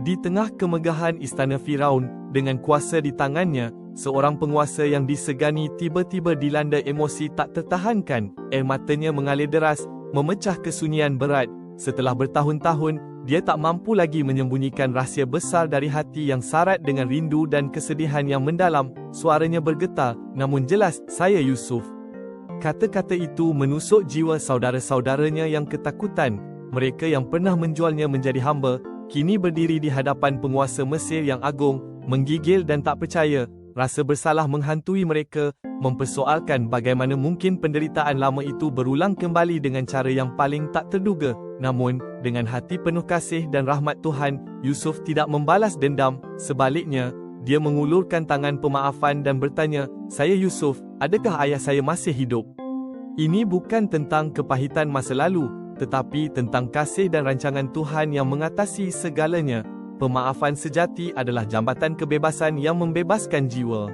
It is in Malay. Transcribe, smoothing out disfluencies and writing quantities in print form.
Di tengah kemegahan istana Firaun, dengan kuasa di tangannya, seorang penguasa yang disegani tiba-tiba dilanda emosi tak tertahankan. Air matanya mengalir deras, memecah kesunyian berat. Setelah bertahun-tahun, dia tak mampu lagi menyembunyikan rahsia besar dari hati yang syarat dengan rindu dan kesedihan yang mendalam. Suaranya bergetar, namun jelas, "Saya Yusuf." Kata-kata itu menusuk jiwa saudara-saudaranya yang ketakutan. Mereka yang pernah menjualnya menjadi hamba, kini berdiri di hadapan penguasa Mesir yang agung, menggigil dan tak percaya. Rasa bersalah menghantui mereka, mempersoalkan bagaimana mungkin penderitaan lama itu berulang kembali dengan cara yang paling tak terduga. Namun, dengan hati penuh kasih dan rahmat Tuhan, Yusuf tidak membalas dendam. Sebaliknya, dia mengulurkan tangan pemaafan dan bertanya, "Saya Yusuf, adakah ayah saya masih hidup?" Ini bukan tentang kepahitan masa lalu, tetapi tentang kasih dan rancangan Tuhan yang mengatasi segalanya. Pemaafan sejati adalah jambatan kebebasan yang membebaskan jiwa.